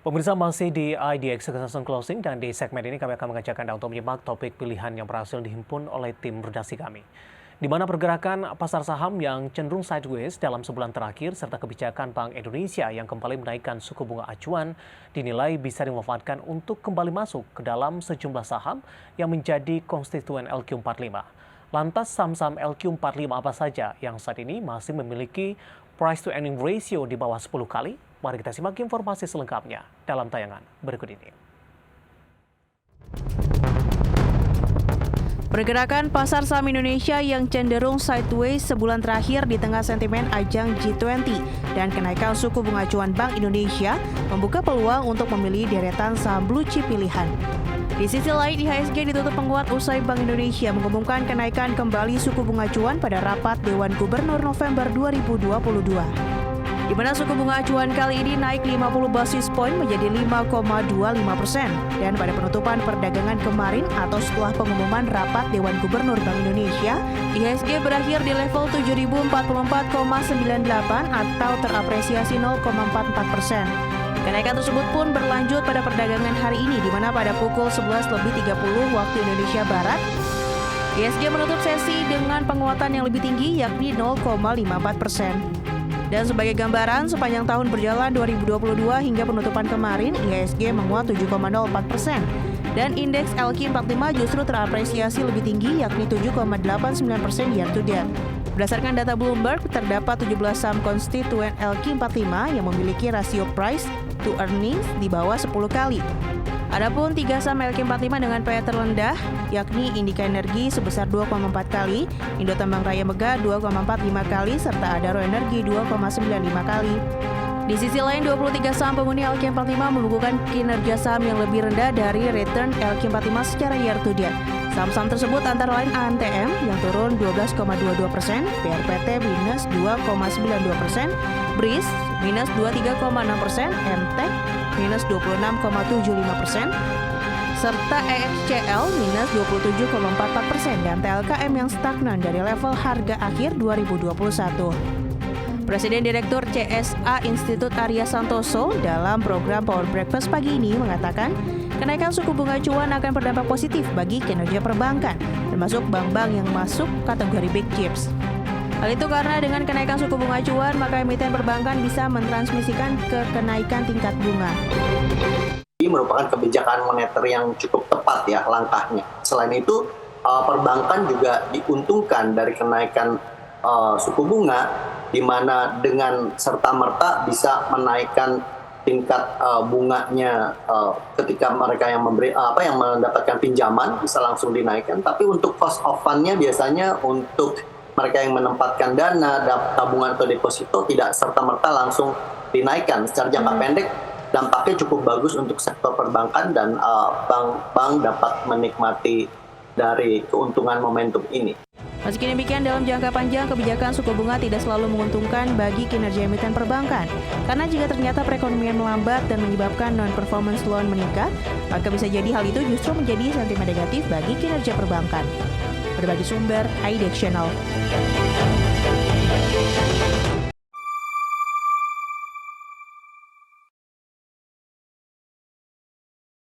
Pemirsa masih di IDX Succession Closing dan di segmen ini kami akan mengajak Anda untuk menyimak topik pilihan yang berhasil dihimpun oleh tim redaksi kami. Di mana pergerakan pasar saham yang cenderung sideways dalam sebulan terakhir serta kebijakan Bank Indonesia yang kembali menaikkan suku bunga acuan dinilai bisa dimanfaatkan untuk kembali masuk ke dalam sejumlah saham yang menjadi konstituen LQ45. Lantas saham-saham LQ45 apa saja yang saat ini masih memiliki price to earning ratio di bawah 10 kali? Mari kita simak informasi selengkapnya dalam tayangan berikut ini. Pergerakan pasar saham Indonesia yang cenderung sideways sebulan terakhir di tengah sentimen ajang G20 dan kenaikan suku bunga acuan Bank Indonesia membuka peluang untuk memilih deretan saham blue chip pilihan. Di sisi lain, IHSG ditutup menguat usai Bank Indonesia mengumumkan kenaikan kembali suku bunga acuan pada rapat Dewan Gubernur November 2022. Di mana suku bunga acuan kali ini naik 50 basis poin menjadi 5,25%. Dan pada penutupan perdagangan kemarin atau setelah pengumuman rapat Dewan Gubernur Bank Indonesia, IHSG berakhir di level 7.044,98 atau terapresiasi 0,44%. Kenaikan tersebut pun berlanjut pada perdagangan hari ini, di mana pada pukul 11.30 waktu Indonesia Barat, IHSG menutup sesi dengan penguatan yang lebih tinggi yakni 0,54%. Dan sebagai gambaran, sepanjang tahun berjalan 2022 hingga penutupan kemarin, IHSG menguat 7,04%. Dan indeks LQ45 justru terapresiasi lebih tinggi yakni 7,89% year to date. Berdasarkan data Bloomberg, terdapat 17 saham konstituen LQ45 yang memiliki rasio price to earnings di bawah 10 kali. Adapun 3 saham LQ45 dengan PE terendah, yakni Indika Energi sebesar 2,4 kali, Indo Tambang Raya Mega 2,45 kali, serta Adaro Energi 2,95 kali. Di sisi lain, 23 saham penghuni LQ45 membukukan kinerja saham yang lebih rendah dari return LQ45 secara year to date. Saham-saham tersebut antara lain ANTM yang turun 12,22%, PRPT minus 2,92%, BRIS minus 23,6%, MTEK minus 26,75%, serta EXCL minus 27,44% dan TLKM yang stagnan dari level harga akhir 2021. Presiden Direktur CSA Institut Arya Santoso dalam program Power Breakfast pagi ini mengatakan kenaikan suku bunga acuan akan berdampak positif bagi kinerja perbankan, termasuk bank-bank yang masuk kategori big chips. Hal itu karena dengan kenaikan suku bunga acuan, maka emiten perbankan bisa mentransmisikan ke kenaikan tingkat bunga. Ini merupakan kebijakan moneter yang cukup tepat ya langkahnya. Selain itu, perbankan juga diuntungkan dari kenaikan suku bunga, di mana dengan serta-merta bisa menaikkan tingkat bunganya ketika mereka yang yang mendapatkan pinjaman bisa langsung dinaikkan. Tapi untuk cost of fund-nya biasanya untuk mereka yang menempatkan dana, tabungan atau deposito tidak serta-merta langsung dinaikkan. Secara jangka pendek, dampaknya cukup bagus untuk sektor perbankan dan bank-bank dapat menikmati dari keuntungan momentum ini. Meski demikian, dalam jangka panjang, kebijakan suku bunga tidak selalu menguntungkan bagi kinerja emiten perbankan. Karena jika ternyata perekonomian melambat dan menyebabkan non-performance loan meningkat, maka bisa jadi hal itu justru menjadi sentimen negatif bagi kinerja perbankan. Berbagi sumber, IDX Channel.